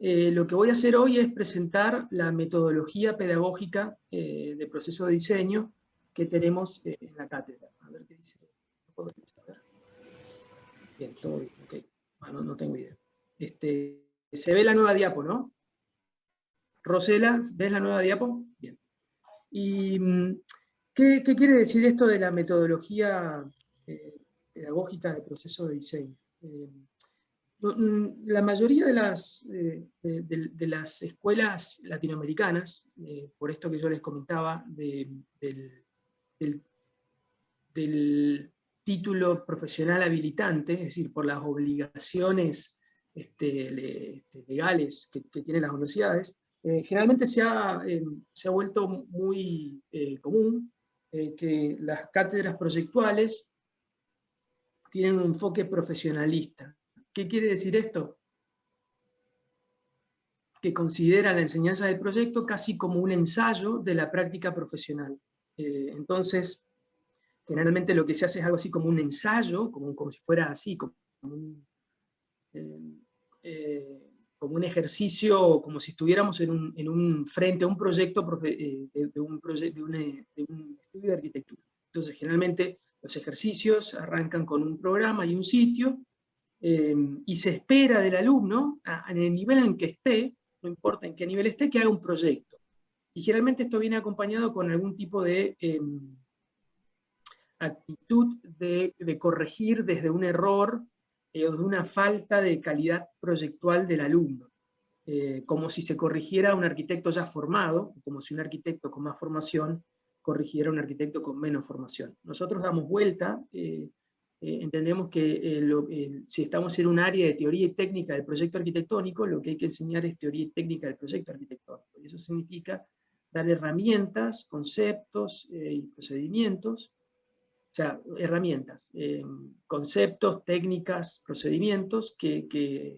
Lo que voy a hacer hoy es presentar la metodología pedagógica de proceso de diseño que tenemos en la cátedra. A ver qué dice. ¿No puedo ver? Bien, todo bien, ok. Bueno, no tengo idea. Se ve la nueva diapo, ¿no? Rosela, ¿ves la nueva diapo? Bien. ¿Y qué quiere decir esto de la metodología pedagógica de proceso de diseño? La mayoría de las escuelas latinoamericanas, por esto que yo les comentaba, del título profesional habilitante, es decir, por las obligaciones legales que tienen las universidades, generalmente se ha vuelto muy común que las cátedras proyectuales tienen un enfoque profesionalista. ¿Qué quiere decir esto? Que considera la enseñanza del proyecto casi como un ensayo de la práctica profesional. Entonces, generalmente lo que se hace es algo así como un ensayo, como si fuera así, como un ejercicio, como si estuviéramos en un frente a un proyecto de un estudio de arquitectura. Entonces, generalmente los ejercicios arrancan con un programa y un sitio, y se espera del alumno, en el nivel en que esté, no importa en qué nivel esté, que haga un proyecto. Y generalmente esto viene acompañado con algún tipo de actitud de corregir desde un error o de una falta de calidad proyectual del alumno. Como si se corrigiera un arquitecto ya formado, como si un arquitecto con más formación corrigiera a un arquitecto con menos formación. Nosotros damos vuelta, entendemos que si estamos en un área de teoría y técnica del proyecto arquitectónico, lo que hay que enseñar es teoría y técnica del proyecto arquitectónico. Y eso significa dar herramientas, conceptos y procedimientos, o sea, herramientas, conceptos, técnicas, procedimientos que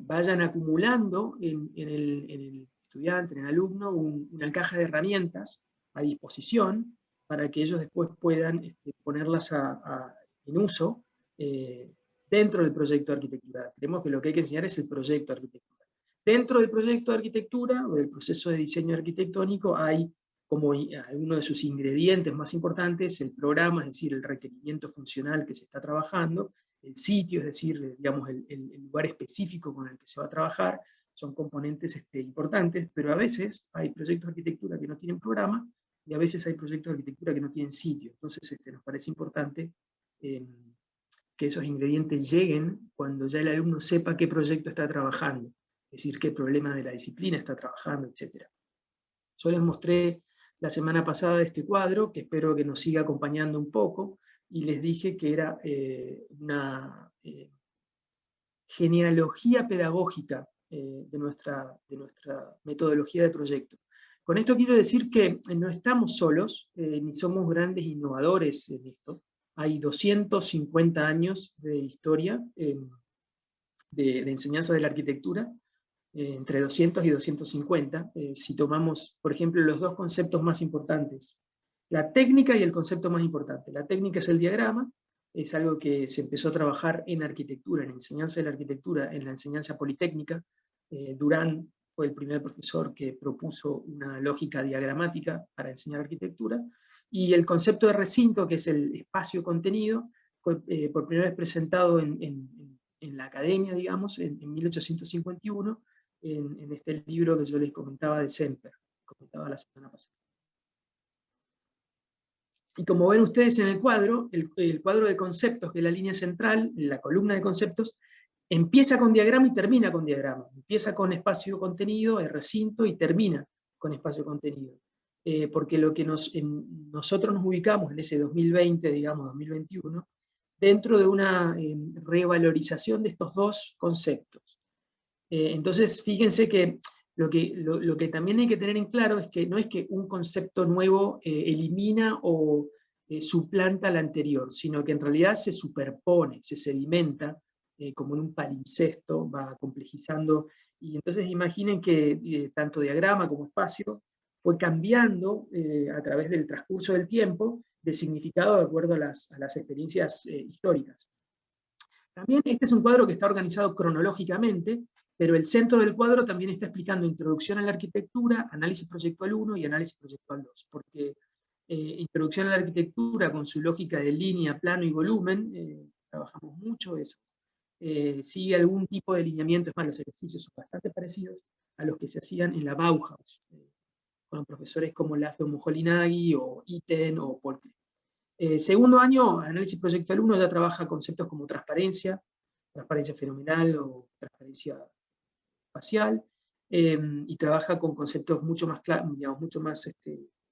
vayan acumulando en el estudiante, en el alumno, una caja de herramientas a disposición para que ellos después puedan ponerlas en uso dentro del proyecto de arquitectura. Creemos que lo que hay que enseñar es el proyecto de arquitectura. Dentro del proyecto de arquitectura o del proceso de diseño arquitectónico hay como uno de sus ingredientes más importantes el programa, es decir, el requerimiento funcional que se está trabajando, el sitio, es decir, digamos, el lugar específico con el que se va a trabajar, son componentes importantes, pero a veces hay proyectos de arquitectura que no tienen programa, y a veces hay proyectos de arquitectura que no tienen sitio. Entonces nos parece importante que esos ingredientes lleguen cuando ya el alumno sepa qué proyecto está trabajando, es decir, qué problema de la disciplina está trabajando, etc. Yo les mostré la semana pasada este cuadro, que espero que nos siga acompañando un poco, y les dije que era una genealogía pedagógica de nuestra metodología de proyecto. Con esto quiero decir que no estamos solos, ni somos grandes innovadores en esto. Hay 250 años de historia de enseñanza de la arquitectura, entre 200 y 250, si tomamos, por ejemplo, los dos conceptos más importantes, la técnica y el concepto más importante. La técnica es el diagrama, es algo que se empezó a trabajar en arquitectura, en enseñanza de la arquitectura, en la enseñanza politécnica. Durán fue el primer profesor que propuso una lógica diagramática para enseñar arquitectura, y el concepto de recinto, que es el espacio contenido, fue por primera vez presentado en la academia, digamos, en 1851, en este libro que yo les comentaba de Semper, comentaba la semana pasada. Y como ven ustedes en el cuadro, el cuadro de conceptos, que es la línea central, la columna de conceptos, empieza con diagrama y termina con diagrama. Empieza con espacio contenido, el recinto, y termina con espacio contenido. Porque lo que nosotros nos ubicamos en ese 2020, digamos, 2021, dentro de una revalorización de estos dos conceptos. Entonces, fíjense que lo que también hay que tener en claro es que no es que un concepto nuevo elimina o suplanta al anterior, sino que en realidad se superpone, se sedimenta, como en un palimpsesto, va complejizando. Y entonces imaginen que tanto diagrama como espacio fue cambiando a través del transcurso del tiempo de significado de acuerdo a las experiencias históricas. También este es un cuadro que está organizado cronológicamente, pero el centro del cuadro también está explicando introducción a la arquitectura, análisis proyectual 1 y análisis proyectual 2, porque introducción a la arquitectura con su lógica de línea, plano y volumen, trabajamos mucho eso, sigue algún tipo de lineamiento, es más, los ejercicios son bastante parecidos a los que se hacían en la Bauhaus, con profesores como Laszlo Moholy-Nagy, o Itten, o Polk. Segundo año, análisis proyectual 1 ya trabaja conceptos como transparencia fenomenal o transparencia espacial, y trabaja con conceptos mucho más, digamos, mucho más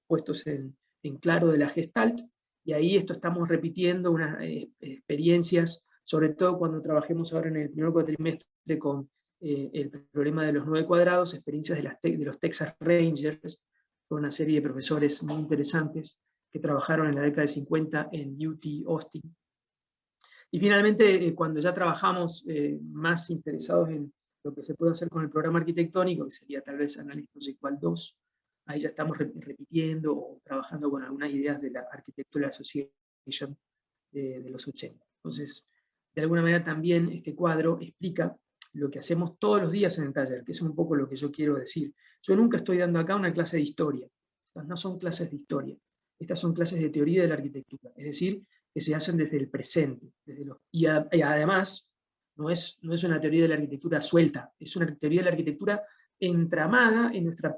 puestos en claro de la Gestalt, y ahí estamos repitiendo unas experiencias, sobre todo cuando trabajemos ahora en el primer cuatrimestre con el problema de los 9 cuadrados, experiencias de los Texas Rangers, con una serie de profesores muy interesantes que trabajaron en la década de 50 en UT Austin. Y finalmente, cuando ya trabajamos más interesados en lo que se puede hacer con el programa arquitectónico, que sería tal vez análisis proyectual 2, ahí ya estamos repitiendo o trabajando con algunas ideas de la Architectural Association de los 80. Entonces, de alguna manera también este cuadro explica lo que hacemos todos los días en el taller, que es un poco lo que yo quiero decir. Yo nunca estoy dando acá una clase de historia. Estas no son clases de historia. Estas son clases de teoría de la arquitectura. Es decir, que se hacen desde el presente. Y además, no es una teoría de la arquitectura suelta, es una teoría de la arquitectura entramada en nuestra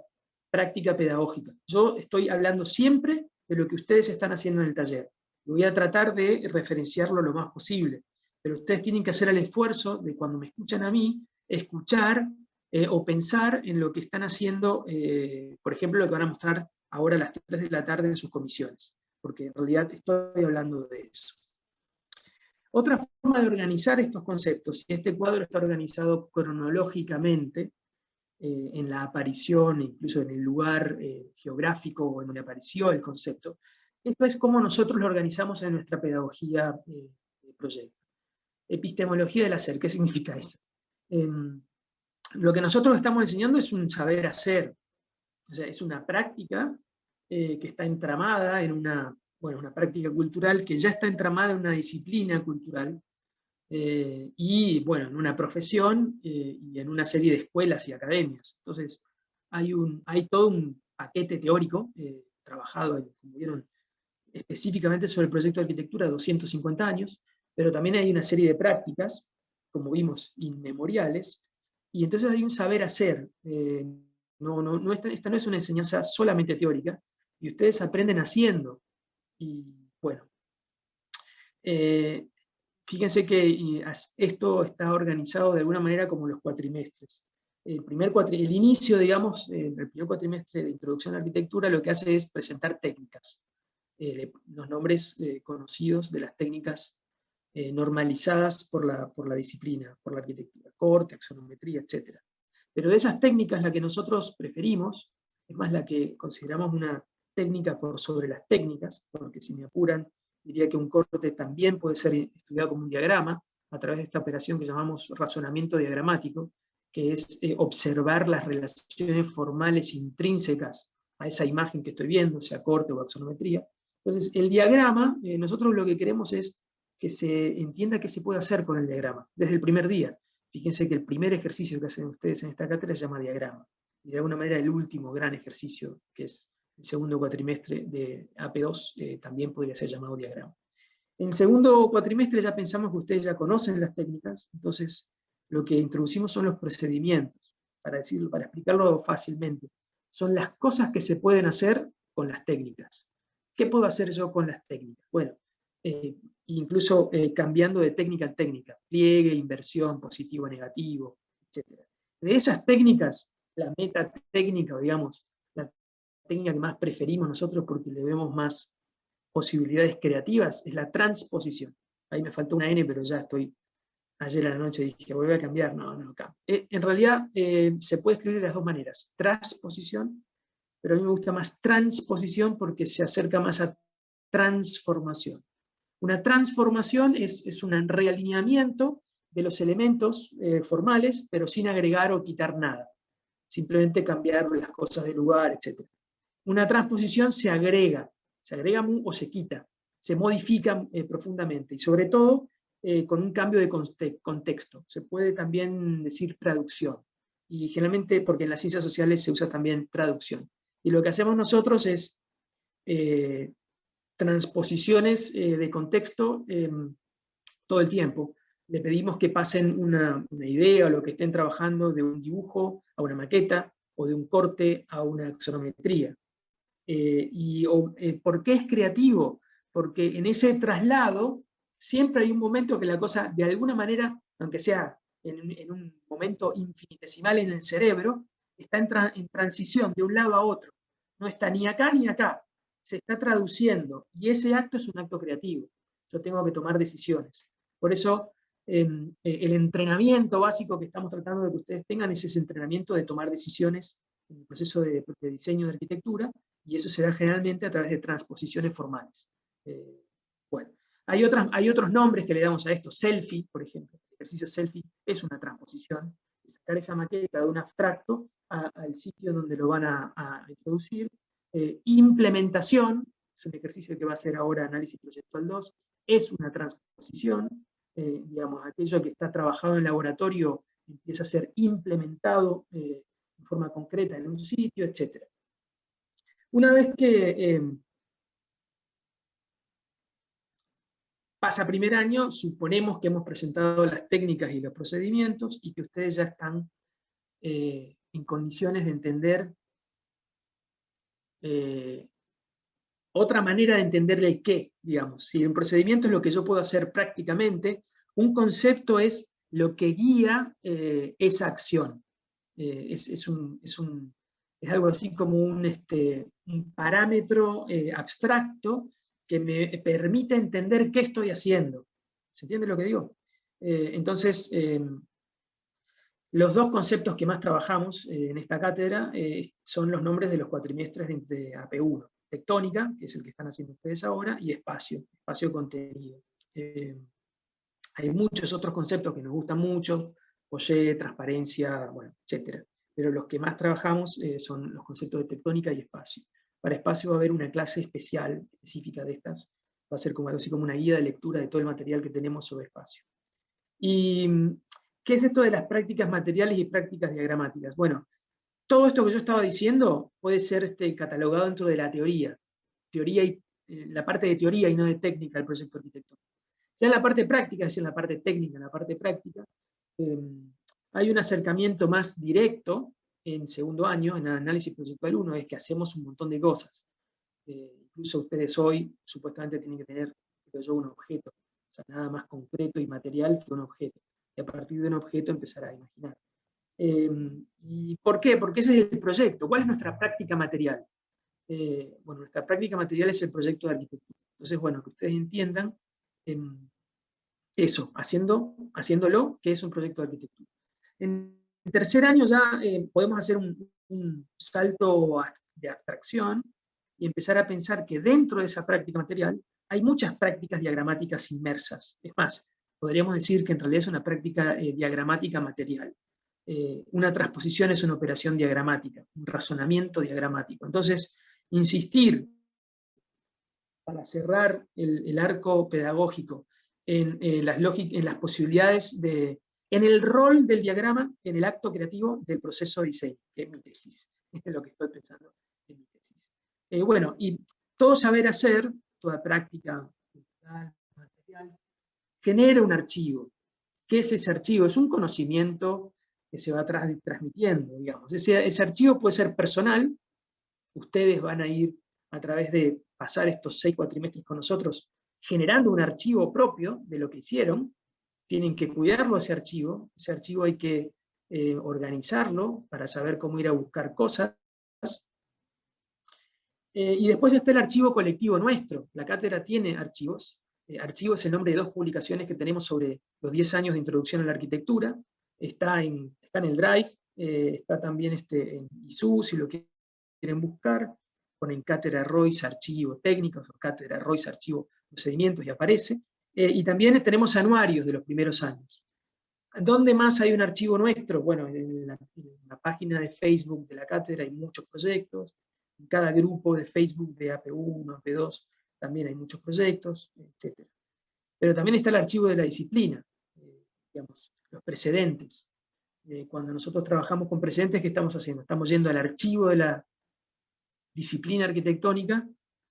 práctica pedagógica. Yo estoy hablando siempre de lo que ustedes están haciendo en el taller. Voy a tratar de referenciarlo lo más posible, pero ustedes tienen que hacer el esfuerzo de, cuando me escuchan a mí, escuchar o pensar en lo que están haciendo, por ejemplo, lo que van a mostrar ahora a las 3 de la tarde en sus comisiones, porque en realidad estoy hablando de eso. Otra forma de organizar estos conceptos, y este cuadro está organizado cronológicamente, en la aparición, incluso en el lugar geográfico en donde apareció el concepto, esto es cómo nosotros lo organizamos en nuestra pedagogía de proyecto. Epistemología del hacer, ¿qué significa eso? Lo que nosotros estamos enseñando es un saber hacer, o sea, es una práctica que está entramada en una práctica cultural que ya está entramada en una disciplina cultural, y bueno, en una profesión y en una serie de escuelas y academias. Entonces, hay todo un paquete teórico trabajado, como vieron, específicamente sobre el proyecto de arquitectura de 250 años, pero también hay una serie de prácticas, como vimos, inmemoriales, y entonces hay un saber hacer. Esta no es una enseñanza solamente teórica, y ustedes aprenden haciendo. Y bueno, fíjense que esto está organizado de alguna manera como los cuatrimestres. El inicio, digamos, el primer cuatrimestre de Introducción a la Arquitectura, lo que hace es presentar técnicas, los nombres conocidos de las técnicas normalizadas por la disciplina, por la arquitectura, corte, axonometría, etc. Pero de esas técnicas, la que nosotros preferimos, es más la que consideramos una técnica por sobre las técnicas, porque si me apuran, diría que un corte también puede ser estudiado como un diagrama, a través de esta operación que llamamos razonamiento diagramático, que es observar las relaciones formales intrínsecas a esa imagen que estoy viendo, sea corte o axonometría. Entonces, el diagrama, nosotros lo que queremos es que se entienda qué se puede hacer con el diagrama, desde el primer día. Fíjense que el primer ejercicio que hacen ustedes en esta cátedra se llama diagrama, y de alguna manera el último gran ejercicio, que es el segundo cuatrimestre de AP2, también podría ser llamado diagrama. En el segundo cuatrimestre ya pensamos que ustedes ya conocen las técnicas, entonces lo que introducimos son los procedimientos, para explicarlo fácilmente. Son las cosas que se pueden hacer con las técnicas. ¿Qué puedo hacer yo con las técnicas? Bueno, incluso cambiando de técnica en técnica, pliegue, inversión, positivo, negativo, etc. De esas técnicas, la metatécnica, digamos, la técnica que más preferimos nosotros porque le vemos más posibilidades creativas, es la transposición. Ahí me faltó una N, pero ya estoy, ayer a la noche dije, voy a cambiar, no cambio. En realidad se puede escribir de las dos maneras, transposición, pero a mí me gusta más transposición porque se acerca más a transformación. Una transformación es un realineamiento de los elementos formales, pero sin agregar o quitar nada. Simplemente cambiar las cosas de lugar, etc. Una transposición se agrega o se quita, se modifica profundamente, y sobre todo con un cambio de contexto. Se puede también decir traducción. y generalmente porque en las ciencias sociales se usa también traducción. Y lo que hacemos nosotros es transposiciones de contexto todo el tiempo. Le pedimos que pasen una idea o lo que estén trabajando de un dibujo a una maqueta, o de un corte a una axonometría. ¿Por qué es creativo? Porque en ese traslado siempre hay un momento que la cosa, de alguna manera, aunque sea en un momento infinitesimal en el cerebro, está en transición de un lado a otro. No está ni acá ni acá. Se está traduciendo. Y ese acto es un acto creativo. Yo tengo que tomar decisiones. Por eso, el entrenamiento básico que estamos tratando de que ustedes tengan es ese entrenamiento de tomar decisiones en el proceso de diseño de arquitectura, y eso se da generalmente a través de transposiciones formales. Bueno, hay otros nombres que le damos a esto. Selfie, por ejemplo. El ejercicio selfie es una transposición. Es sacar esa maqueta de un abstracto al sitio donde lo van a introducir. Implementación, es un ejercicio que va a hacer ahora Análisis Proyectual 2, es una transposición. Digamos, aquello que está trabajado en laboratorio empieza a ser implementado en forma concreta en un sitio, etc. Una vez que pasa primer año, suponemos que hemos presentado las técnicas y los procedimientos y que ustedes ya están en condiciones de entender otra manera de entender el qué, digamos. Si un procedimiento es lo que yo puedo hacer prácticamente, un concepto es lo que guía esa acción. Es algo así como un parámetro abstracto que me permite entender qué estoy haciendo. ¿Se entiende lo que digo? Entonces, los dos conceptos que más trabajamos en esta cátedra son los nombres de los cuatrimestres de AP1. Tectónica, que es el que están haciendo ustedes ahora, y espacio contenido. Hay muchos otros conceptos que nos gustan mucho, Poyet, transparencia, bueno, etc. Pero los que más trabajamos son los conceptos de tectónica y espacio. Para espacio va a haber una clase especial, específica de estas. Va a ser como algo así como una guía de lectura de todo el material que tenemos sobre espacio. ¿Y qué es esto de las prácticas materiales y prácticas diagramáticas? Bueno, todo esto que yo estaba diciendo puede ser catalogado dentro de la teoría y la parte de teoría y no de técnica del proyecto arquitectónico. Ya en la parte práctica, es decir, en la parte técnica, en la parte práctica, hay un acercamiento más directo en segundo año, en análisis proyectual 1, es que hacemos un montón de cosas. Incluso ustedes hoy supuestamente tienen que tener, creo yo, un objeto, o sea, nada más concreto y material que un objeto. Y a partir de un objeto empezar a imaginar. ¿Y por qué? Porque ese es el proyecto. ¿Cuál es nuestra práctica material? Bueno, nuestra práctica material es el proyecto de arquitectura. Entonces, bueno, que ustedes entiendan eso, haciéndolo, que es un proyecto de arquitectura. En tercer año ya podemos hacer un salto de abstracción y empezar a pensar que dentro de esa práctica material hay muchas prácticas diagramáticas inmersas. Es más, podríamos decir que en realidad es una práctica diagramática material. Una transposición es una operación diagramática, un razonamiento diagramático. Entonces, insistir para cerrar el arco pedagógico en las posibilidades en el rol del diagrama, en el acto creativo del proceso de diseño, que es mi tesis, es lo que estoy pensando en mi tesis. Bueno, y todo saber hacer, toda práctica cultural, material, genera un archivo. ¿Qué es ese archivo? Es un conocimiento que se va transmitiendo, digamos. Ese archivo puede ser personal, ustedes van a ir a través de pasar estos 6 cuatrimestres con nosotros, generando un archivo propio de lo que hicieron. Tienen que cuidarlo ese archivo hay que organizarlo para saber cómo ir a buscar cosas. Y después está el archivo colectivo nuestro. La cátedra tiene archivos. Archivo es el nombre de 2 publicaciones que tenemos sobre los 10 años de introducción a la arquitectura. Está en el Drive, está también en ISU, si lo quieren buscar. Ponen Cátedra Royce Archivo Técnicos o Cátedra Royce Archivo Procedimientos y aparece. Y también tenemos anuarios de los primeros años. ¿Dónde más hay un archivo nuestro? Bueno, en la página de Facebook de la cátedra hay muchos proyectos. En cada grupo de Facebook de AP1, AP2, también hay muchos proyectos, etc. Pero también está el archivo de la disciplina, digamos, los precedentes. Cuando nosotros trabajamos con precedentes, ¿qué estamos haciendo? Estamos yendo al archivo de la disciplina arquitectónica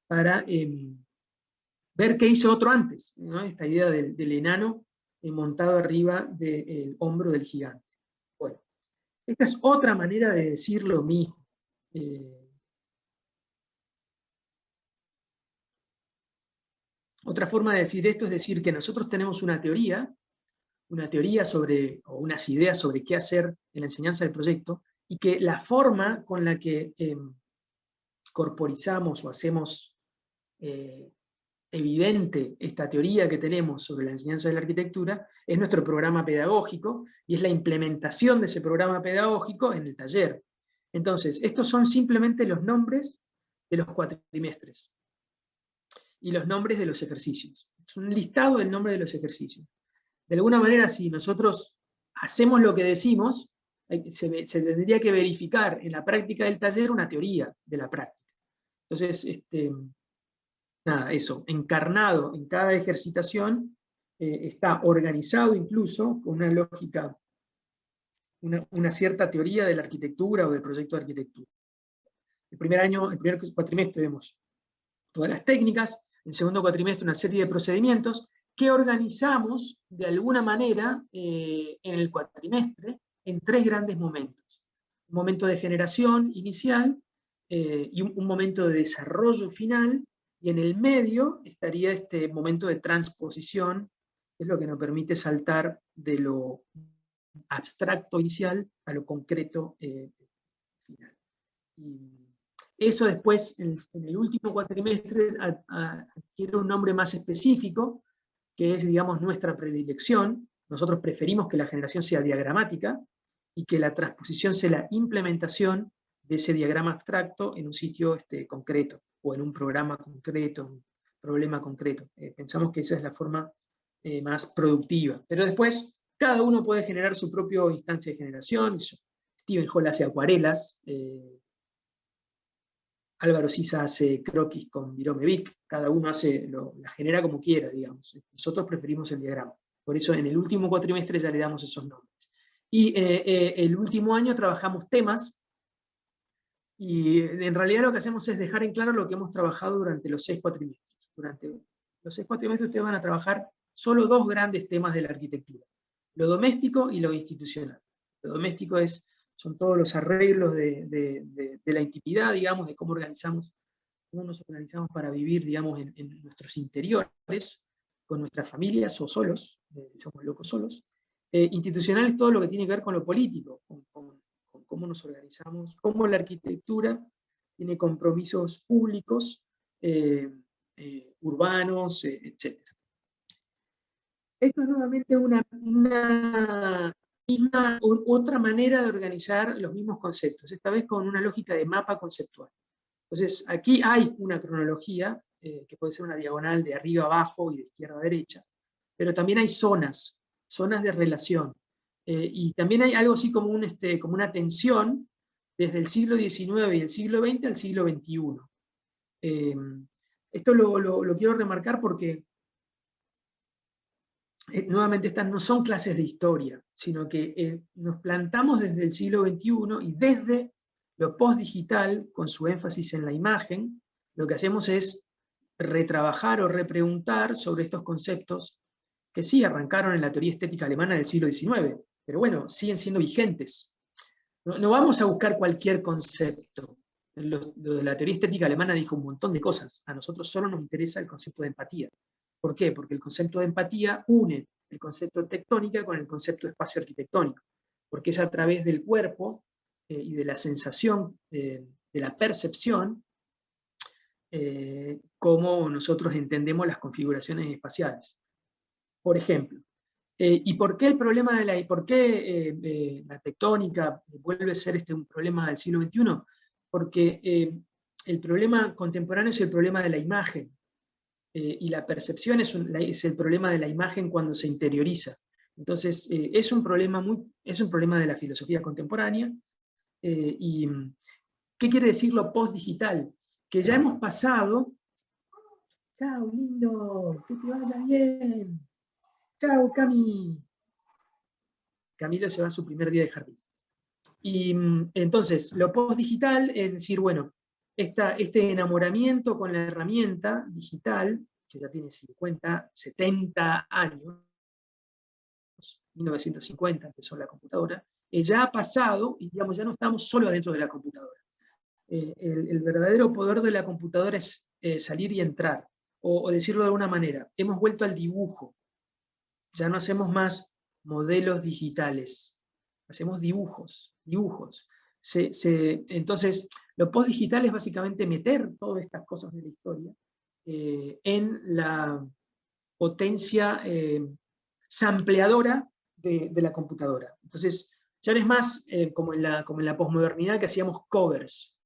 para ver qué hizo otro antes, ¿no? Esta idea del enano montado arriba del hombro del gigante. Bueno, esta es otra manera de decir lo mismo. Otra forma de decir esto es decir que nosotros tenemos una teoría sobre, o unas ideas sobre qué hacer en la enseñanza del proyecto, y que la forma con la que corporizamos o hacemos evidente esta teoría que tenemos sobre la enseñanza de la arquitectura es nuestro programa pedagógico, y es la implementación de ese programa pedagógico en el taller. Entonces, estos son simplemente los nombres de los cuatrimestres y los nombres de los ejercicios. Es un listado del nombre de los ejercicios. De alguna manera, si nosotros hacemos lo que decimos, se tendría que verificar en la práctica del taller una teoría de la práctica. Entonces, nada, eso, encarnado en cada ejercitación, está organizado incluso con una lógica, una cierta teoría de la arquitectura o del proyecto de arquitectura. El primer cuatrimestre vemos todas las técnicas, en el segundo cuatrimestre una serie de procedimientos que organizamos de alguna manera en el cuatrimestre en 3 grandes momentos. Un momento de generación inicial, y un momento de desarrollo final, y en el medio estaría este momento de transposición, que es lo que nos permite saltar de lo abstracto inicial a lo concreto final. Y eso después, en el último cuatrimestre, adquiere un nombre más específico, que es, digamos, nuestra predilección. Nosotros preferimos que la generación sea diagramática y que la transposición sea la implementación de ese diagrama abstracto en un sitio concreto, o en un programa concreto, un problema concreto. Pensamos que esa es la forma más productiva. Pero después, cada uno puede generar su propia instancia de generación. Steven Hall hace acuarelas, Álvaro Sisa hace croquis con Viromevic, cada uno la genera como quiera, digamos. Nosotros preferimos el diagrama. Por eso en el último cuatrimestre ya le damos esos nombres. Y el último año trabajamos temas, y en realidad lo que hacemos es dejar en claro lo que hemos trabajado durante los 6 cuatrimestres. Durante los 6 cuatrimestres ustedes van a trabajar solo 2 grandes temas de la arquitectura: lo doméstico y lo institucional. Lo doméstico son todos los arreglos de la intimidad, digamos, de cómo nos organizamos para vivir, digamos, en nuestros interiores, con nuestras familias o solos, si somos locos solos. Institucional es todo lo que tiene que ver con lo político, con cómo nos organizamos, cómo la arquitectura tiene compromisos públicos, urbanos, etc. Esto es nuevamente otra manera de organizar los mismos conceptos, esta vez con una lógica de mapa conceptual. Entonces, aquí hay una cronología, que puede ser una diagonal de arriba a abajo y de izquierda a derecha, pero también hay zonas de relación. Y también hay algo así como una tensión desde el siglo XIX y el siglo XX al siglo XXI. Esto lo quiero remarcar porque nuevamente estas no son clases de historia, sino que nos plantamos desde el siglo XXI, y desde lo postdigital, con su énfasis en la imagen, lo que hacemos es retrabajar o repreguntar sobre estos conceptos que sí arrancaron en la teoría estética alemana del siglo XIX, pero bueno, siguen siendo vigentes. No vamos a buscar cualquier concepto. Lo de la teoría estética alemana dijo un montón de cosas. A nosotros solo nos interesa el concepto de empatía. ¿Por qué? Porque el concepto de empatía une el concepto de tectónica con el concepto de espacio arquitectónico, porque es a través del cuerpo y de la sensación, de la percepción, cómo nosotros entendemos las configuraciones espaciales. Por ejemplo, ¿y por qué el problema la tectónica vuelve a ser un problema del siglo XXI? Porque el problema contemporáneo es el problema de la imagen. Y la percepción es el problema de la imagen cuando se interioriza. Entonces, es un problema de la filosofía contemporánea. ¿Y qué quiere decir lo post-digital? Que ya hemos pasado... ¡Chao, lindo! ¡Que te vaya bien! ¡Chao, Cami! Camilo se va a su primer día de jardín. Y entonces, lo post-digital es decir, bueno, este enamoramiento con la herramienta digital, que ya tiene 50, 70 años, 1950 empezó la computadora, ya ha pasado, y digamos, ya no estamos solo adentro de la computadora. El verdadero poder de la computadora es salir y entrar, o decirlo de alguna manera, hemos vuelto al dibujo, ya no hacemos más modelos digitales, hacemos dibujos. Entonces, lo post-digital es básicamente meter todas estas cosas de la historia en la potencia sampleadora de la computadora. Entonces, ya no es más como en la posmodernidad que hacíamos covers,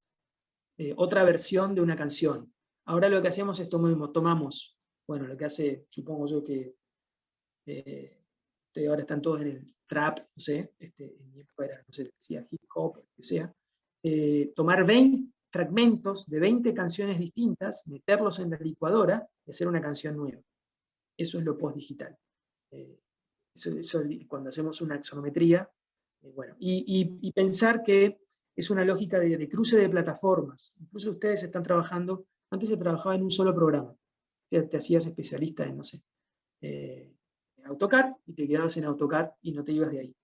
otra versión de una canción. Ahora lo que hacemos es tomamos, bueno, lo que hace, supongo yo que ahora están todos en el trap, no sé, en mi época era, no sé, decía hip hop, lo que sea, tomar 20 fragmentos de 20 canciones distintas, meterlos en la licuadora y hacer una canción nueva. Eso es lo post-digital. Eso cuando hacemos una axonometría, bueno, y pensar que es una lógica de cruce de plataformas. Incluso ustedes están trabajando, antes se trabajaba en un solo programa, te hacías especialista en, no sé, AutoCAD, y te quedabas en AutoCAD y no te ibas de ahí.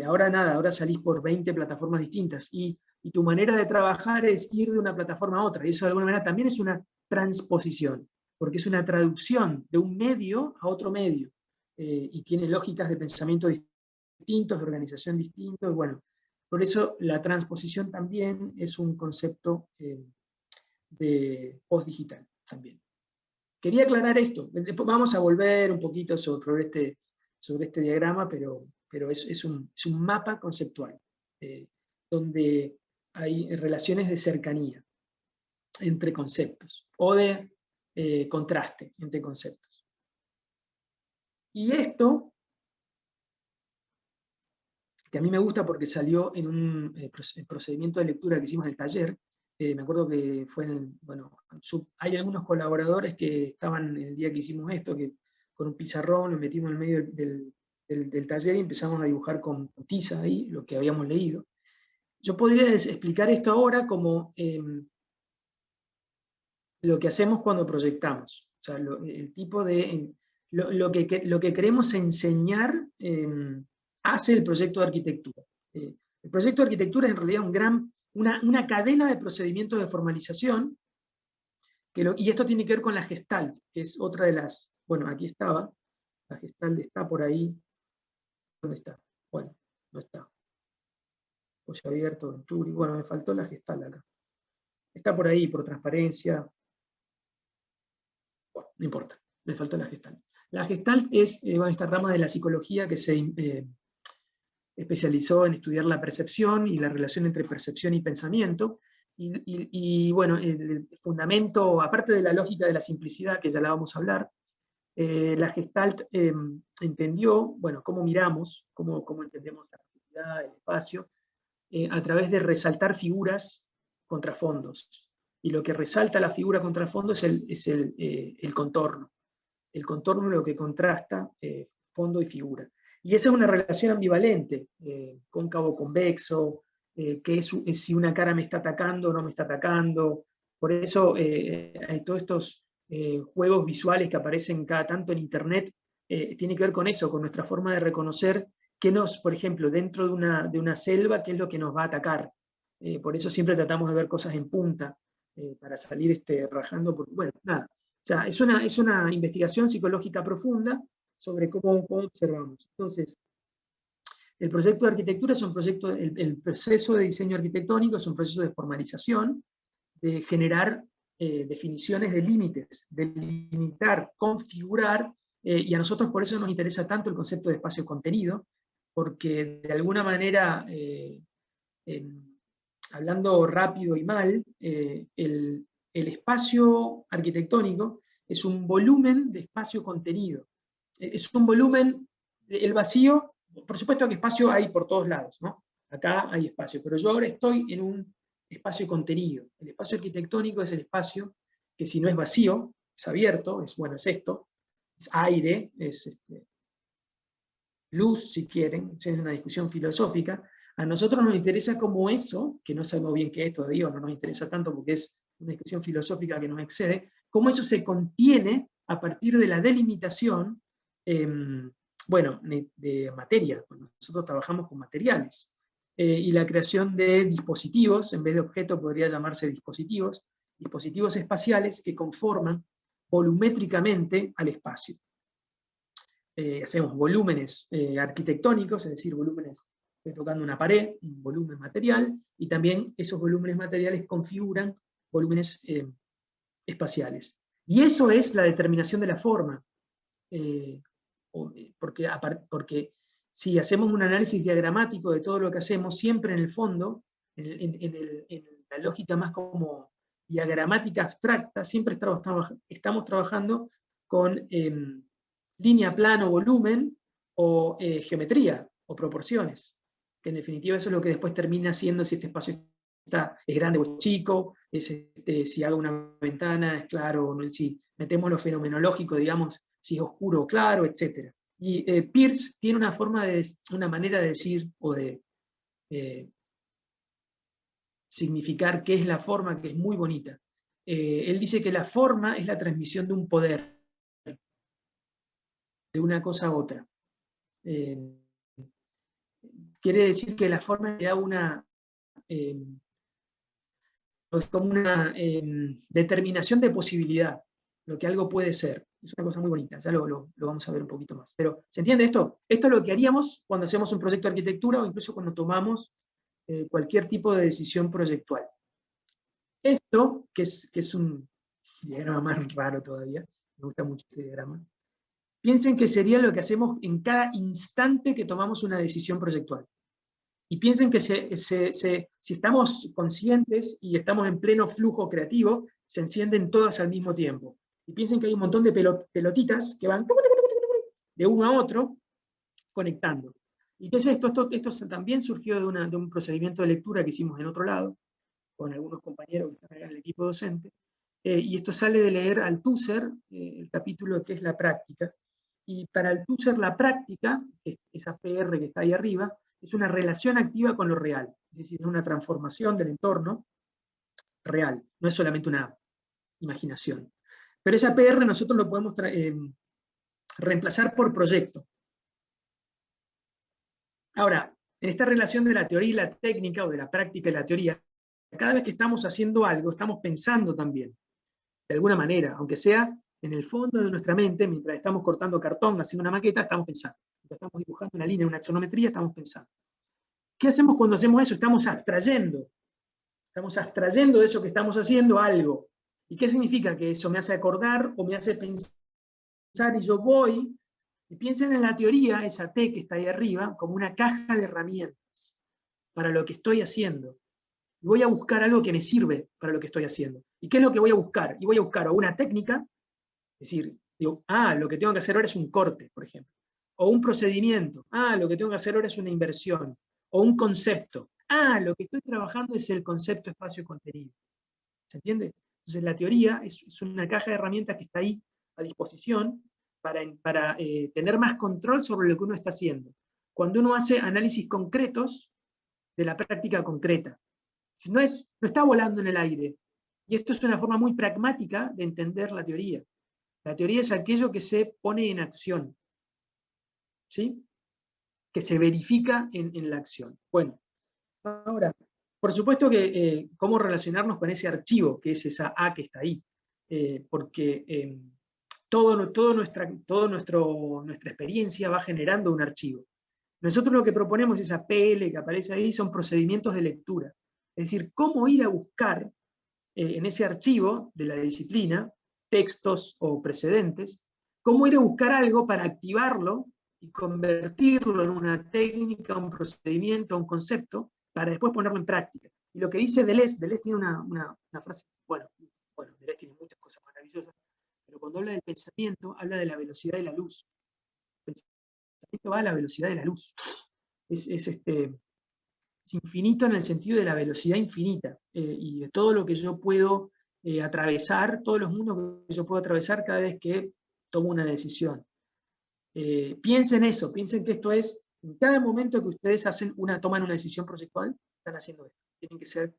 Ahora nada, ahora salís por 20 plataformas distintas, y tu manera de trabajar es ir de una plataforma a otra, y eso de alguna manera también es una transposición, porque es una traducción de un medio a otro medio, y tiene lógicas de pensamiento distintos, de organización distintos, y bueno, por eso la transposición también es un concepto de post-digital también. Quería aclarar esto, después vamos a volver un poquito sobre este diagrama, pero es un mapa conceptual, donde hay relaciones de cercanía entre conceptos, o de contraste entre conceptos. Y esto, que a mí me gusta porque salió en un procedimiento de lectura que hicimos en el taller, me acuerdo que fue bueno, hay algunos colaboradores que estaban el día que hicimos esto, que con un pizarrón nos metimos en el medio del taller y empezamos a dibujar con tiza ahí lo que habíamos leído. Yo podría explicar esto ahora como lo que hacemos cuando proyectamos, o sea, el tipo de, lo que queremos enseñar hace el proyecto de arquitectura. El proyecto de arquitectura es en realidad una cadena de procedimientos de formalización, y esto tiene que ver con la Gestalt, que es otra de las, bueno, aquí estaba, la Gestalt está por ahí, ¿dónde está? Bueno, no está. Pollo abierto, Venturi, bueno, me faltó la Gestalt acá. Está por ahí, por transparencia. Bueno, no importa, me faltó la Gestalt. La Gestalt es esta rama de la psicología que se especializó en estudiar la percepción y la relación entre percepción y pensamiento. Y bueno, el fundamento, aparte de la lógica de la simplicidad, que ya la vamos a hablar, la Gestalt entendió, bueno, cómo miramos, cómo entendemos la actividad, el espacio, a través de resaltar figuras contra fondos. Y lo que resalta la figura contra fondo es el contorno. El contorno es lo que contrasta fondo y figura. Y esa es una relación ambivalente, cóncavo-convexo, que es si una cara me está atacando o no me está atacando. Por eso hay todos estos juegos visuales que aparecen cada tanto en internet, tiene que ver con eso, con nuestra forma de reconocer qué por ejemplo, dentro de una selva, qué es lo que nos va a atacar. Por eso siempre tratamos de ver cosas en punta, para salir rajando, porque, bueno, nada. O sea, es una investigación psicológica profunda sobre cómo observamos. Entonces, el proyecto de arquitectura es un proyecto, el proceso de diseño arquitectónico es un proceso de formalización, de generar definiciones de límites, de limitar, configurar, y a nosotros por eso nos interesa tanto el concepto de espacio-contenido, porque de alguna manera, hablando rápido y mal, el espacio arquitectónico es un volumen de espacio-contenido. Es un volumen, el vacío, por supuesto que espacio hay por todos lados, ¿no? Acá hay espacio, pero yo ahora estoy en un espacio-contenido. El espacio arquitectónico es el espacio que, si no es vacío, es abierto, bueno, es esto, es aire, es luz, si quieren, es una discusión filosófica. A nosotros nos interesa como eso, que no sabemos bien qué es todavía, no nos interesa tanto porque es una discusión filosófica que nos excede, cómo eso se contiene a partir de la delimitación, bueno, de materia, porque nosotros trabajamos con materiales, y la creación de dispositivos, en vez de objetos podría llamarse dispositivos espaciales que conforman volumétricamente al espacio. Hacemos volúmenes arquitectónicos, es decir, volúmenes, estoy tocando una pared, un volumen material, y también esos volúmenes materiales configuran volúmenes espaciales. Y eso es la determinación de la forma, porque si hacemos un análisis diagramático de todo lo que hacemos, siempre en el fondo, en la lógica más como diagramática abstracta, siempre estamos trabajando con línea, plano, volumen, o geometría, o proporciones. Que en definitiva eso es lo que después termina siendo si este espacio es grande o es chico, si hago una ventana es claro o no, si metemos lo fenomenológico, digamos, si es oscuro o claro, etc. Y Peirce tiene una manera de decir o de significar qué es la forma, que es muy bonita. Él dice que la forma es la transmisión de un poder, de una cosa a otra. Quiere decir que la forma da como una determinación de posibilidad, lo que algo puede ser. Es una cosa muy bonita, ya lo vamos a ver un poquito más. Pero, ¿se entiende esto? Esto es lo que haríamos cuando hacemos un proyecto de arquitectura o incluso cuando tomamos cualquier tipo de decisión proyectual. Esto, que es un diagrama más raro todavía, me gusta mucho este diagrama, piensen que sería lo que hacemos en cada instante que tomamos una decisión proyectual. Y piensen que si estamos conscientes y estamos en pleno flujo creativo, se encienden todas al mismo tiempo. Y piensen que hay un montón de pelotitas que van de uno a otro conectando. ¿Y qué es esto? Esto también surgió de un procedimiento de lectura que hicimos en otro lado, con algunos compañeros que están acá en el equipo docente, y esto sale de leer Althusser, el capítulo que es la práctica. Y para Althusser la práctica, esa PR que está ahí arriba, es una relación activa con lo real, es decir, es una transformación del entorno real, no es solamente una imaginación. Pero esa PR nosotros lo podemos reemplazar por proyecto. Ahora, en esta relación de la teoría y la técnica, o de la práctica y la teoría, cada vez que estamos haciendo algo, estamos pensando también, de alguna manera, aunque sea en el fondo de nuestra mente, mientras estamos cortando cartón, haciendo una maqueta, estamos pensando. Mientras estamos dibujando una línea, una axonometría, estamos pensando. ¿Qué hacemos cuando hacemos eso? Estamos abstrayendo de eso que estamos haciendo algo. ¿Y qué significa? Que eso me hace acordar o me hace pensar, y yo voy, y piensen en la teoría, esa T que está ahí arriba, como una caja de herramientas para lo que estoy haciendo. Y voy a buscar algo que me sirve para lo que estoy haciendo. ¿Y qué es lo que voy a buscar? Y voy a buscar una técnica, es decir, digo, lo que tengo que hacer ahora es un corte, por ejemplo. O un procedimiento. Lo que tengo que hacer ahora es una inversión. O un concepto. Lo que estoy trabajando es el concepto espacio-contenido. ¿Se entiende? Entonces la teoría es una caja de herramientas que está ahí a disposición para tener más control sobre lo que uno está haciendo. Cuando uno hace análisis concretos de la práctica concreta. No está volando en el aire. Y esto es una forma muy pragmática de entender la teoría. La teoría es aquello que se pone en acción, ¿sí? Que se verifica en la acción. Bueno, ahora, por supuesto que cómo relacionarnos con ese archivo, que es esa A que está ahí, porque toda nuestra experiencia va generando un archivo. Nosotros lo que proponemos, esa PL que aparece ahí, son procedimientos de lectura. Es decir, cómo ir a buscar en ese archivo de la disciplina, textos o precedentes, cómo ir a buscar algo para activarlo y convertirlo en una técnica, un procedimiento, un concepto, para después ponerlo en práctica. Y lo que dice Deleuze tiene una frase, bueno, Deleuze tiene muchas cosas maravillosas, pero cuando habla del pensamiento, habla de la velocidad de la luz. El pensamiento va a la velocidad de la luz. Es infinito en el sentido de la velocidad infinita, y de todo lo que yo puedo atravesar, todos los mundos que yo puedo atravesar cada vez que tomo una decisión. Piensen eso, piensen que esto es, en cada momento que ustedes toman una decisión proyectual, están haciendo esto. Tienen que ser,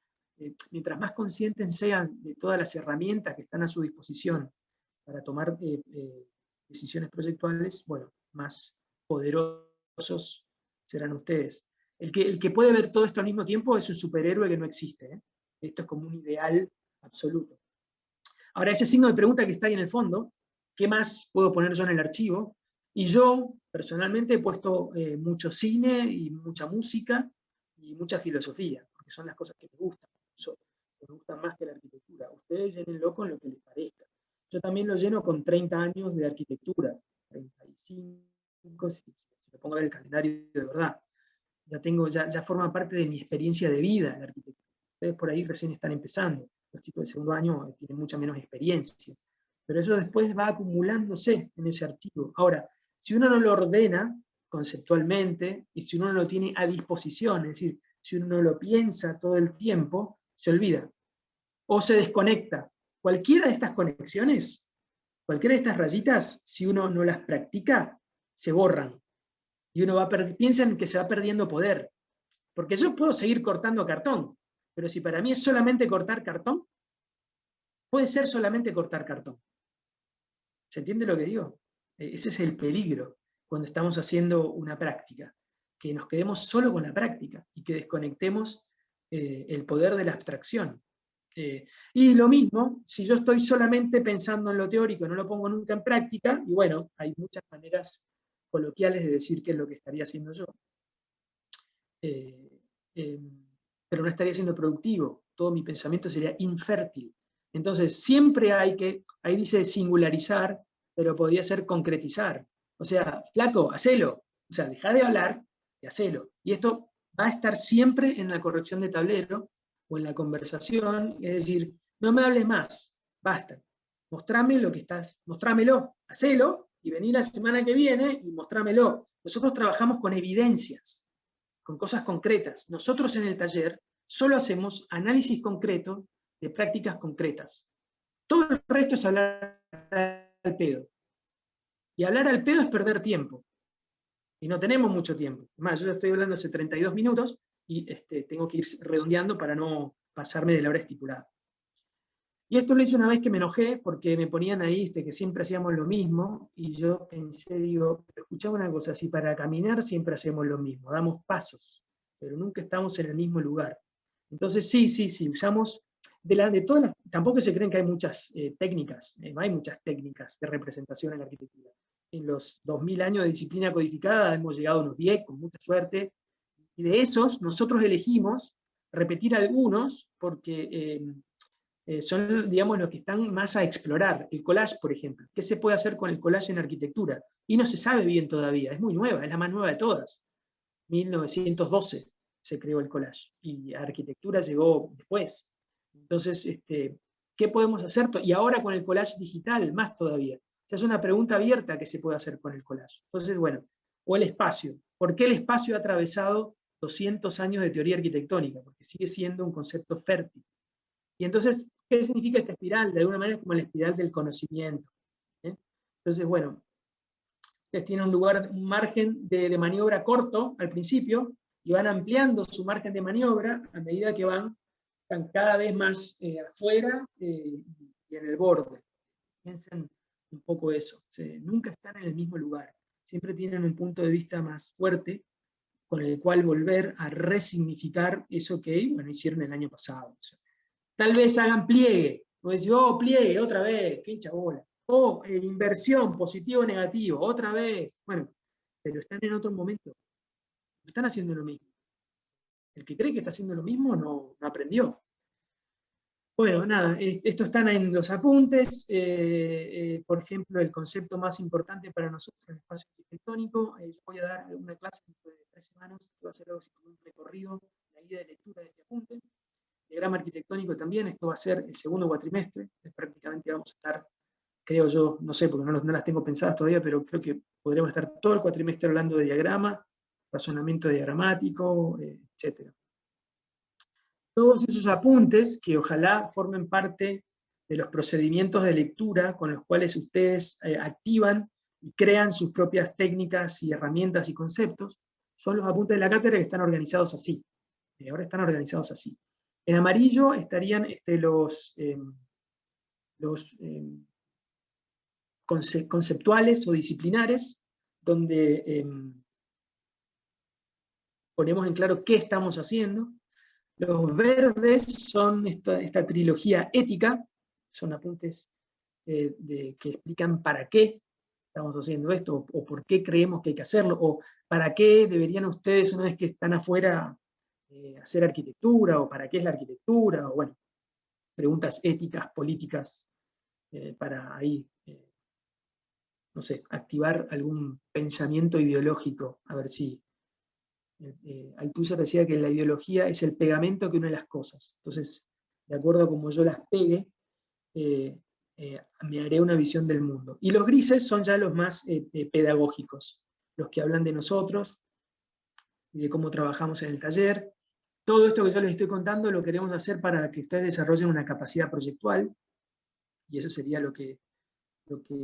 mientras más conscientes sean de todas las herramientas que están a su disposición para tomar decisiones proyectuales, bueno, más poderosos serán ustedes. El que puede ver todo esto al mismo tiempo es un superhéroe que no existe, ¿eh? Esto es como un ideal absoluto. Ahora, ese signo de pregunta que está ahí en el fondo, ¿qué más puedo poner yo en el archivo? Y yo, personalmente, he puesto mucho cine y mucha música y mucha filosofía, porque son las cosas que me gustan. Me gustan más que la arquitectura. Ustedes llénenlo con lo que les parezca. Yo también lo lleno con 30 años de arquitectura, 35, si me pongo a ver el calendario de verdad. Ya forma parte de mi experiencia de vida la arquitectura. Ustedes por ahí recién están empezando. Los chicos de segundo año tienen mucha menos experiencia. Pero eso después va acumulándose en ese archivo. Ahora, si uno no lo ordena conceptualmente y si uno no lo tiene a disposición, es decir, si uno no lo piensa todo el tiempo, se olvida o se desconecta. Cualquiera de estas conexiones, cualquiera de estas rayitas, si uno no las practica, se borran. Y uno piensan que se va perdiendo poder. Porque yo puedo seguir cortando cartón, pero si para mí es solamente cortar cartón, puede ser solamente cortar cartón. ¿Se entiende lo que digo? Ese es el peligro cuando estamos haciendo una práctica, que nos quedemos solo con la práctica y que desconectemos el poder de la abstracción. Y lo mismo, si yo estoy solamente pensando en lo teórico, no lo pongo nunca en práctica, y bueno, hay muchas maneras coloquiales de decir qué es lo que estaría haciendo yo. Pero no estaría siendo productivo, todo mi pensamiento sería infértil. Entonces, siempre ahí dice singularizar, pero podría ser concretizar. O sea, flaco, hacelo. O sea, dejá de hablar y hacelo. Y esto va a estar siempre en la corrección de tablero o en la conversación, es decir, no me hables más, basta. Mostrame lo que estás, mostrámelo, hacelo, y vení la semana que viene y mostrámelo. Nosotros trabajamos con evidencias, con cosas concretas. Nosotros en el taller solo hacemos análisis concreto de prácticas concretas. Todo el resto es hablar al pedo. Y hablar al pedo es perder tiempo. Y no tenemos mucho tiempo. Además, yo estoy hablando hace 32 minutos y tengo que ir redondeando para no pasarme de la hora estipulada. Y esto lo hice una vez que me enojé porque me ponían ahí que siempre hacíamos lo mismo y yo pensé, digo, escuchame una cosa, si para caminar siempre hacemos lo mismo, damos pasos, pero nunca estamos en el mismo lugar. Entonces sí, usamos, de todas las, tampoco se creen que hay muchas técnicas, hay muchas técnicas de representación en la arquitectura. En los 2000 años de disciplina codificada hemos llegado a unos 10, con mucha suerte, y de esos nosotros elegimos repetir algunos porque son, digamos, los que están más a explorar. El collage, por ejemplo. ¿Qué se puede hacer con el collage en arquitectura? Y no se sabe bien todavía, es muy nueva, es la más nueva de todas. 1912 se creó el collage, y arquitectura llegó después. Entonces, ¿qué podemos hacer? Y ahora con el collage digital, más todavía. O sea, es una pregunta abierta que se puede hacer con el collage. Entonces, bueno, o el espacio. ¿Por qué el espacio ha atravesado 200 años de teoría arquitectónica? Porque sigue siendo un concepto fértil. Y entonces, ¿qué significa esta espiral? De alguna manera es como la espiral del conocimiento. Entonces, bueno, ustedes tienen un margen de maniobra corto al principio y van ampliando su margen de maniobra a medida que están cada vez más afuera y en el borde. Piensen un poco eso. Nunca están en el mismo lugar. Siempre tienen un punto de vista más fuerte con el cual volver a resignificar eso que, bueno, hicieron el año pasado. O sea, tal vez hagan pliegue, o decir, oh, pliegue, otra vez, qué hincha bola. O inversión, positivo o negativo, otra vez. Bueno, pero están en otro momento. Están haciendo lo mismo. El que cree que está haciendo lo mismo no aprendió. Bueno, nada, esto están en los apuntes. Por ejemplo, el concepto más importante para nosotros en el espacio arquitectónico. Yo voy a dar una clase dentro de 3 semanas, que va a ser algo así como un recorrido, la guía de lectura de este apunte. Diagrama arquitectónico también, esto va a ser el segundo cuatrimestre, prácticamente vamos a estar, creo yo, no sé, porque no las tengo pensadas todavía, pero creo que podremos estar todo el cuatrimestre hablando de diagrama, razonamiento diagramático, etc. Todos esos apuntes, que ojalá formen parte de los procedimientos de lectura con los cuales ustedes activan y crean sus propias técnicas y herramientas y conceptos, son los apuntes de la cátedra que están organizados así. Ahora están organizados así. En amarillo estarían los conceptuales o disciplinares, donde ponemos en claro qué estamos haciendo. Los verdes son esta trilogía ética, son apuntes que explican para qué estamos haciendo esto, o por qué creemos que hay que hacerlo, o para qué deberían ustedes, una vez que están afuera, hacer arquitectura, o para qué es la arquitectura, o bueno, preguntas éticas, políticas, para ahí, no sé, activar algún pensamiento ideológico, a ver si Althusser decía que la ideología es el pegamento que une las cosas. Entonces, de acuerdo a cómo yo las pegue, me haré una visión del mundo. Y los grises son ya los más pedagógicos, los que hablan de nosotros y de cómo trabajamos en el taller. Todo esto que yo les estoy contando lo queremos hacer para que ustedes desarrollen una capacidad proyectual, y eso sería lo que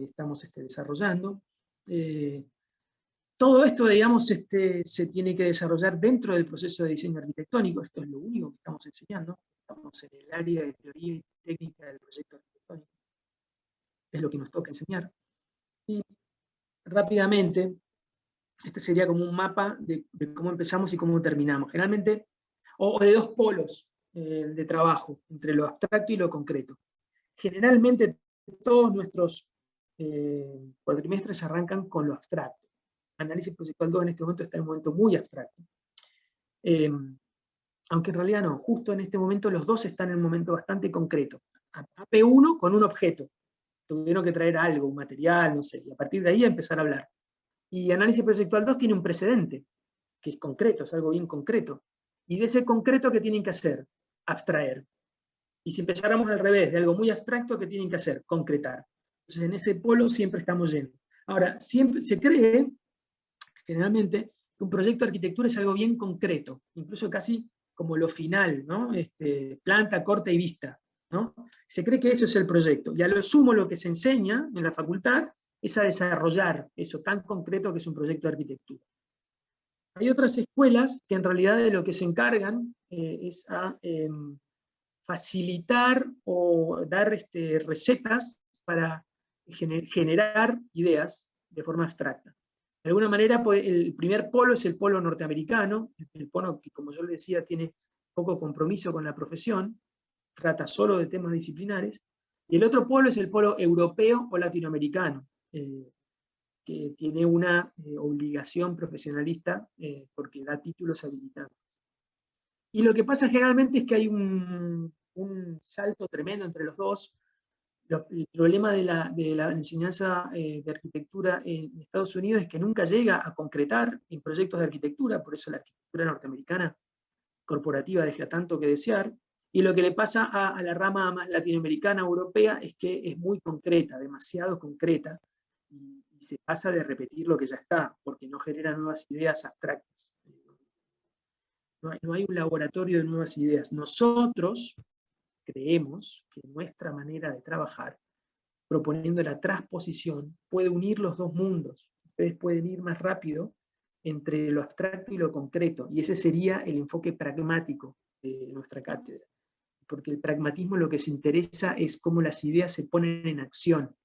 estamos desarrollando. Todo esto, digamos, se tiene que desarrollar dentro del proceso de diseño arquitectónico. Esto es lo único que estamos enseñando. Estamos en el área de teoría y técnica del proyecto arquitectónico. Es lo que nos toca enseñar. Y rápidamente, este sería como un mapa de cómo empezamos y cómo terminamos. Generalmente, o de dos polos de trabajo, entre lo abstracto y lo concreto. Generalmente, todos nuestros cuatrimestres arrancan con lo abstracto. Análisis proyectual 2 en este momento está en un momento muy abstracto. Aunque en realidad no, justo en este momento los dos están en un momento bastante concreto. AP1 con un objeto. Tuvieron que traer algo, un material, no sé, y a partir de ahí empezar a hablar. Y análisis proyectual 2 tiene un precedente, que es concreto, es algo bien concreto. Y de ese concreto, ¿qué tienen que hacer? Abstraer. Y si empezáramos al revés, de algo muy abstracto, ¿qué tienen que hacer? Concretar. Entonces en ese polo siempre estamos yendo. Ahora, siempre se cree, generalmente, que un proyecto de arquitectura es algo bien concreto, incluso casi como lo final, ¿no? Planta, corte y vista, ¿no? Se cree que eso es el proyecto, y a lo sumo lo que se enseña en la facultad es a desarrollar eso tan concreto que es un proyecto de arquitectura. Hay otras escuelas que en realidad de lo que se encargan es a facilitar o dar recetas para generar ideas de forma abstracta. De alguna manera, el primer polo es el polo norteamericano, el polo que, como yo le decía, tiene poco compromiso con la profesión, trata solo de temas disciplinares, y el otro polo es el polo europeo o latinoamericano, que tiene una obligación profesionalista porque da títulos habilitantes. Y lo que pasa generalmente es que hay un salto tremendo entre los dos. El problema de la enseñanza de arquitectura en Estados Unidos es que nunca llega a concretar en proyectos de arquitectura, por eso la arquitectura norteamericana corporativa deja tanto que desear, y lo que le pasa a la rama más latinoamericana, europea, es que es muy concreta, demasiado concreta, y se pasa de repetir lo que ya está, porque no genera nuevas ideas abstractas. No hay un laboratorio de nuevas ideas. Nosotros creemos que nuestra manera de trabajar, proponiendo la transposición, puede unir los dos mundos. Ustedes pueden ir más rápido entre lo abstracto y lo concreto, y ese sería el enfoque pragmático de nuestra cátedra. Porque el pragmatismo lo que se interesa es cómo las ideas se ponen en acción,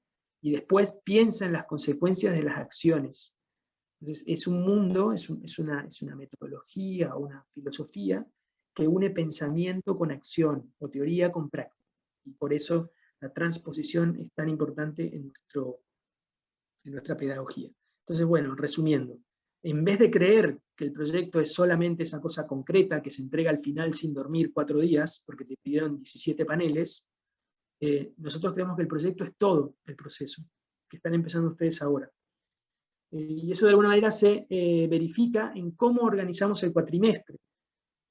y después piensa en las consecuencias de las acciones. Entonces, es un mundo, es una metodología, una filosofía que une pensamiento con acción, o teoría con práctica. Y por eso la transposición es tan importante en nuestra pedagogía. Entonces, bueno, resumiendo, en vez de creer que el proyecto es solamente esa cosa concreta que se entrega al final sin dormir 4 días, porque te pidieron 17 paneles, nosotros creemos que el proyecto es todo el proceso, que están empezando ustedes ahora. Y eso de alguna manera se verifica en cómo organizamos el cuatrimestre.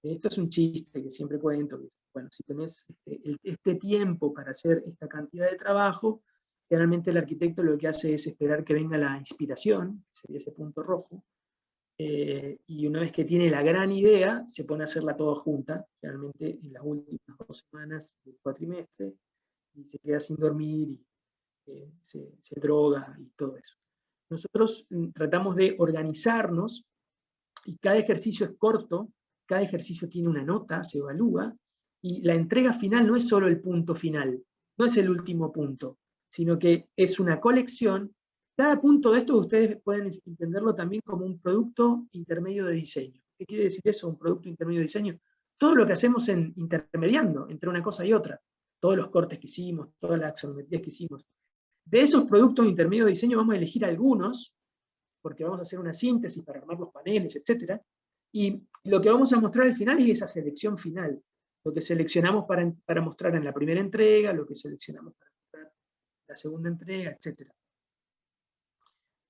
Esto es un chiste que siempre cuento. Bueno, si tenés este tiempo para hacer esta cantidad de trabajo, generalmente el arquitecto lo que hace es esperar que venga la inspiración, que sería ese punto rojo, y una vez que tiene la gran idea, se pone a hacerla toda junta, generalmente en las últimas 2 semanas del cuatrimestre, y se queda sin dormir, y se droga y todo eso. nosotros tratamos de organizarnos, y cada ejercicio es corto, cada ejercicio tiene una nota, se evalúa, y la entrega final no es solo el punto final, no es el último punto, sino que es una colección. Cada punto de esto ustedes pueden entenderlo también como un producto intermedio de diseño. ¿Qué quiere decir eso, un producto intermedio de diseño? Todo lo que hacemos intermediando entre una cosa y otra, todos los cortes que hicimos, todas las axonometrías que hicimos. De esos productos intermedios de diseño vamos a elegir algunos, porque vamos a hacer una síntesis para armar los paneles, etc. Y lo que vamos a mostrar al final es esa selección final, lo que seleccionamos para mostrar en la primera entrega, lo que seleccionamos para mostrar en la segunda entrega, etc.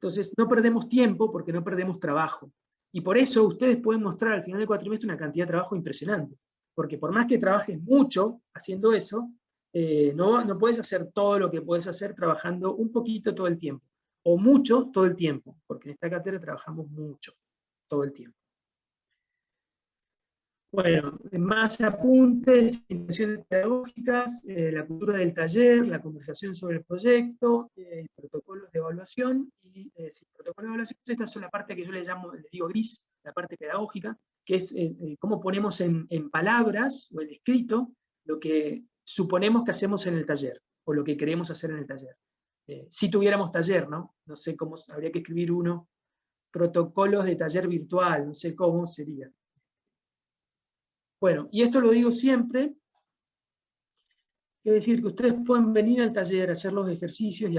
Entonces, no perdemos tiempo porque no perdemos trabajo. Y por eso ustedes pueden mostrar al final del cuatrimestre una cantidad de trabajo impresionante. Porque por más que trabajes mucho haciendo eso, no puedes hacer todo lo que puedes hacer trabajando un poquito todo el tiempo. O mucho todo el tiempo. Porque en esta cátedra trabajamos mucho todo el tiempo. Bueno, más apuntes, intenciones pedagógicas, la cultura del taller, la conversación sobre el proyecto, protocolos de evaluación, y protocolos de evaluación, esta es la parte que yo le digo gris, la parte pedagógica, que es cómo ponemos en palabras o en escrito lo que suponemos que hacemos en el taller, o lo que queremos hacer en el taller. Si tuviéramos taller, ¿no? No sé cómo, habría que escribir uno, protocolos de taller virtual, no sé cómo sería. Bueno, y esto lo digo siempre, es decir, que ustedes pueden venir al taller, hacer los ejercicios y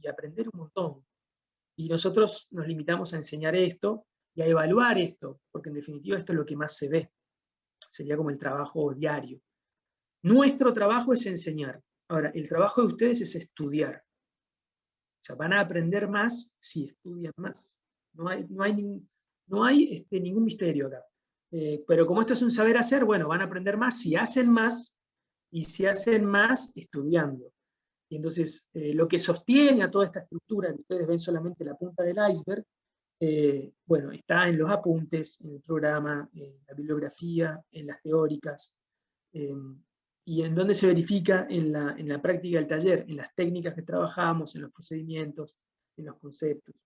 aprender un montón. Y nosotros nos limitamos a enseñar esto y a evaluar esto, porque en definitiva esto es lo que más se ve. Sería como el trabajo diario. Nuestro trabajo es enseñar. Ahora, el trabajo de ustedes es estudiar. O sea, van a aprender más si estudian más. No hay ningún misterio acá. Pero como esto es un saber hacer, bueno, van a aprender más si hacen más, y si hacen más estudiando. Y entonces, lo que sostiene a toda esta estructura, que ustedes ven solamente la punta del iceberg, bueno, está en los apuntes, en el programa, en la bibliografía, en las teóricas, y en dónde se verifica en la práctica del taller, en las técnicas que trabajamos, en los procedimientos, en los conceptos.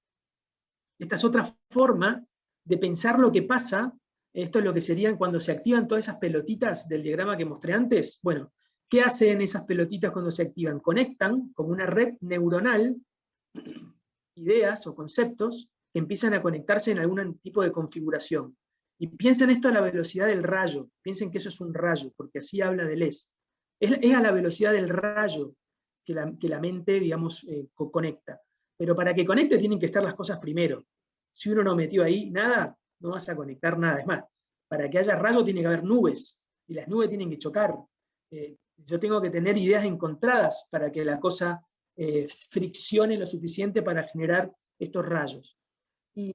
Esta es otra forma de pensar lo que pasa. Esto es lo que serían cuando se activan todas esas pelotitas del diagrama que mostré antes. Bueno, ¿qué hacen esas pelotitas cuando se activan? Conectan como una red neuronal ideas o conceptos que empiezan a conectarse en algún tipo de configuración. Y piensen esto a la velocidad del rayo. Piensen que eso es un rayo, porque así habla Deleuze. Es a la velocidad del rayo que la mente, digamos, conecta. Pero para que conecte tienen que estar las cosas primero. Si uno no metió ahí nada, no vas a conectar nada. Es más, para que haya rayo tiene que haber nubes, y las nubes tienen que chocar. Yo tengo que tener ideas encontradas para que la cosa friccione lo suficiente para generar estos rayos. Y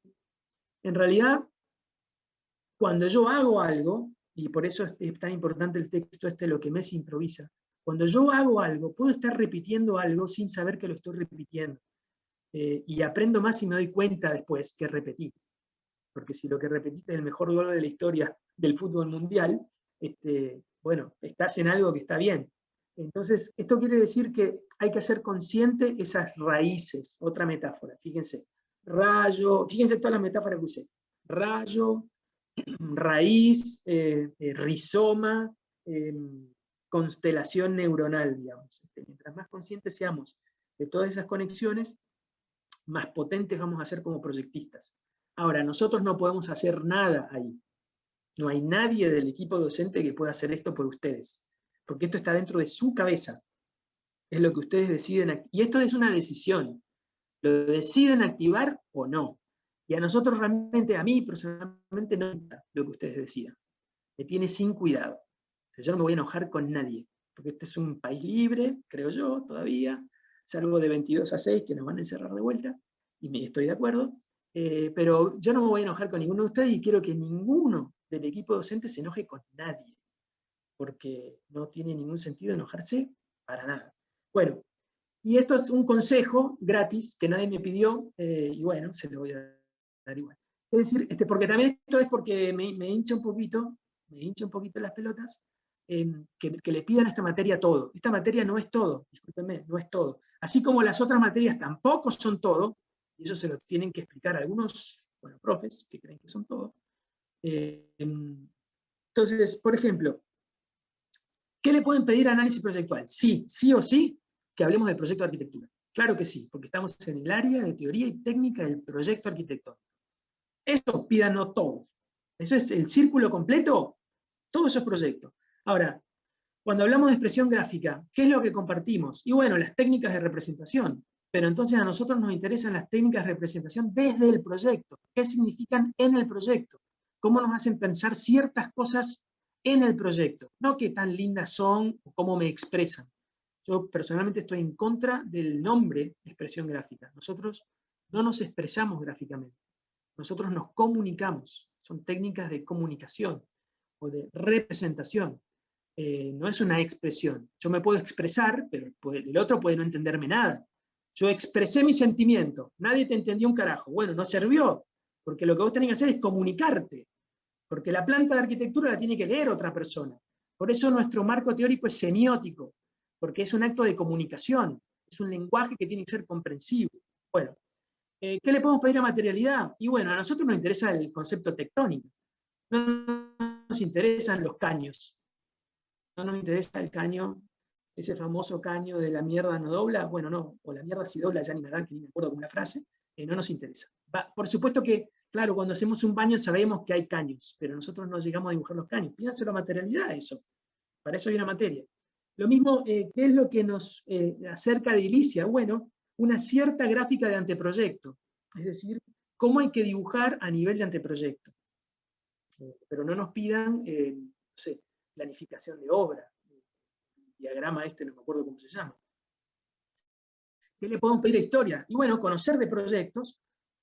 en realidad, cuando yo hago algo, y por eso es tan importante el texto este, lo que Messi improvisa, cuando yo hago algo, puedo estar repitiendo algo sin saber que lo estoy repitiendo. Y aprendo más y me doy cuenta después que repetí. Porque si lo que repetiste es el mejor gol de la historia del fútbol mundial, bueno, estás en algo que está bien. Entonces, esto quiere decir que hay que hacer consciente esas raíces. Otra metáfora, fíjense. Rayo, fíjense todas las metáforas que usé. Rayo, raíz, rizoma, constelación neuronal, digamos. Mientras más conscientes seamos de todas esas conexiones, más potentes vamos a ser como proyectistas. Ahora, nosotros no podemos hacer nada ahí. No hay nadie del equipo docente que pueda hacer esto por ustedes, porque esto está dentro de su cabeza. Es lo que ustedes deciden, y esto es una decisión. Lo deciden activar o no. Y a nosotros realmente, a mí personalmente, no me importa lo que ustedes decidan. Me tiene sin cuidado. O sea, yo no me voy a enojar con nadie, porque este es un país libre, creo yo, todavía, salvo de 22 a 6 que nos van a encerrar de vuelta, y estoy de acuerdo, pero yo no me voy a enojar con ninguno de ustedes y quiero que ninguno del equipo docente se enoje con nadie, porque no tiene ningún sentido enojarse para nada. Bueno, y esto es un consejo gratis que nadie me pidió, y bueno, se lo voy a dar igual. Es decir, porque también esto es porque me hincha un poquito las pelotas, que le pidan a esta materia todo. Esta materia no es todo, discúlpenme, no es todo. Así como las otras materias tampoco son todo, Y eso se lo tienen que explicar algunos, bueno, profes, que creen que son todos. Entonces, por ejemplo, ¿qué le pueden pedir a análisis proyectual? Sí, sí o sí, que hablemos del proyecto de arquitectura. Claro que sí, porque estamos en el área de teoría y técnica del proyecto arquitectónico. Eso pídanlo todos. Eso es el círculo completo, todos esos proyectos. Ahora, cuando hablamos de expresión gráfica, ¿qué es lo que compartimos? Y bueno, las técnicas de representación. Pero entonces a nosotros nos interesan las técnicas de representación desde el proyecto. ¿Qué significan en el proyecto? ¿Cómo nos hacen pensar ciertas cosas en el proyecto? No qué tan lindas son o cómo me expresan. Yo personalmente estoy en contra del nombre expresión gráfica. Nosotros no nos expresamos gráficamente. Nosotros nos comunicamos. Son técnicas de comunicación o de representación. No es una expresión. Yo me puedo expresar, pero el otro puede no entenderme nada. Yo expresé mi sentimiento, nadie te entendió un carajo. Bueno, no sirvió, porque lo que vos tenés que hacer es comunicarte, porque la planta de arquitectura la tiene que leer otra persona. Por eso nuestro marco teórico es semiótico, porque es un acto de comunicación, es un lenguaje que tiene que ser comprensivo. Bueno, ¿qué le podemos pedir a materialidad? Y bueno, a nosotros nos interesa el concepto tectónico, no nos interesan los caños. No nos interesa el caño, ese famoso caño de la mierda no dobla, bueno, no, o la mierda si dobla, ya ni me acuerdo con la frase, no nos interesa. Por supuesto que, claro, cuando hacemos un baño sabemos que hay caños, pero nosotros no llegamos a dibujar los caños. Pídanse la materialidad eso, para eso hay una materia. Lo mismo, ¿qué es lo que nos acerca de edilicia? Bueno, una cierta gráfica de anteproyecto, es decir, cómo hay que dibujar a nivel de anteproyecto. Pero no nos pidan, no sé, planificación de obra, el diagrama no me acuerdo cómo se llama. ¿Qué le podemos pedir a historia? Y bueno, conocer de proyectos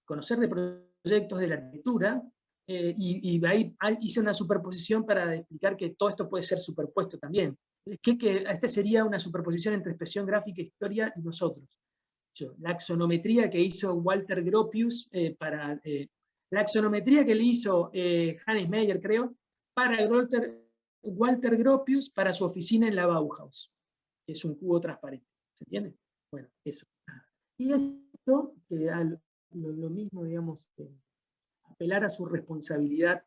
de la arquitectura, y ahí hice una superposición para explicar que todo esto puede ser superpuesto también. Este sería una superposición entre expresión gráfica, historia y nosotros. La axonometría que hizo Walter Gropius la axonometría que le hizo Hannes Meyer, creo, para Walter Gropius para su oficina en la Bauhaus. Es un cubo transparente. ¿Se entiende? Bueno, eso. Y esto, que lo mismo, digamos, apelar a su responsabilidad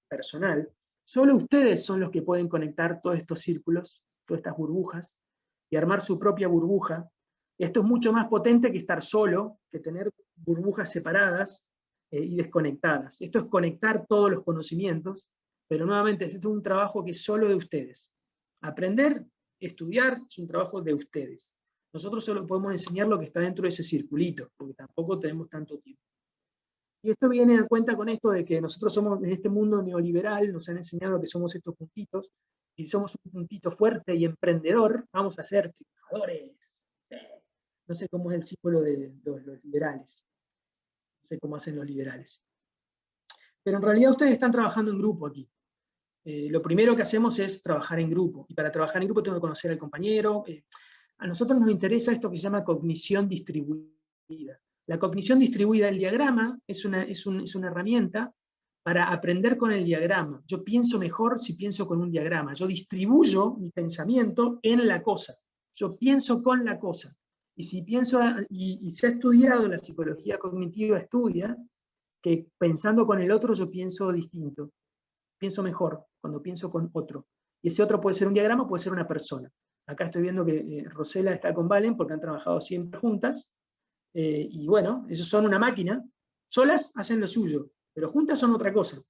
personal, solo ustedes son los que pueden conectar todos estos círculos, todas estas burbujas, y armar su propia burbuja. Esto es mucho más potente que estar solo, que tener burbujas separadas y desconectadas. Esto es conectar todos los conocimientos, pero nuevamente, esto es un trabajo que es solo de ustedes. Aprender, estudiar, es un trabajo de ustedes. Nosotros solo podemos enseñar lo que está dentro de ese circulito, porque tampoco tenemos tanto tiempo. Y esto viene a cuenta con esto de que nosotros somos, en este mundo neoliberal, nos han enseñado que somos estos puntitos, y somos un puntito fuerte y emprendedor, vamos a ser triunfadores. No sé cómo es el símbolo de los liberales. No sé cómo hacen los liberales. Pero en realidad ustedes están trabajando en grupo aquí. Lo primero que hacemos es trabajar en grupo. Y para trabajar en grupo tengo que conocer al compañero. A nosotros nos interesa esto que se llama cognición distribuida. La cognición distribuida, el diagrama, es una herramienta para aprender con el diagrama. Yo pienso mejor si pienso con un diagrama. Yo distribuyo mi pensamiento en la cosa. Yo pienso con la cosa. Y si pienso, y se ha estudiado, la psicología cognitiva estudia, que pensando con el otro yo pienso distinto. Pienso mejor cuando pienso con otro. Y ese otro puede ser un diagrama, puede ser una persona. Acá estoy viendo que Rosela está con Valen porque han trabajado siempre juntas. Y bueno, ellos son una máquina. Solas hacen lo suyo, pero juntas son otra cosa.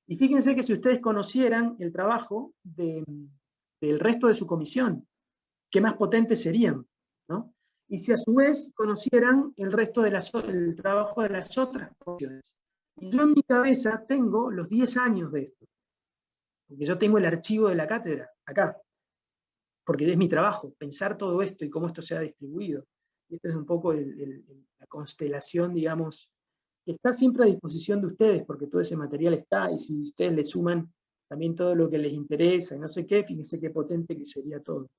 Y fíjense que si ustedes conocieran el trabajo del resto de su comisión, qué más potentes serían, ¿no? Y si a su vez conocieran el resto del trabajo de las otras comisiones. Y yo en mi cabeza tengo los 10 años de esto, porque yo tengo el archivo de la cátedra, acá, porque es mi trabajo, pensar todo esto y cómo esto se ha distribuido. Y esta es un poco la constelación, digamos, que está siempre a disposición de ustedes, porque todo ese material está, y si ustedes le suman también todo lo que les interesa, y no sé qué, fíjense qué potente que sería todo.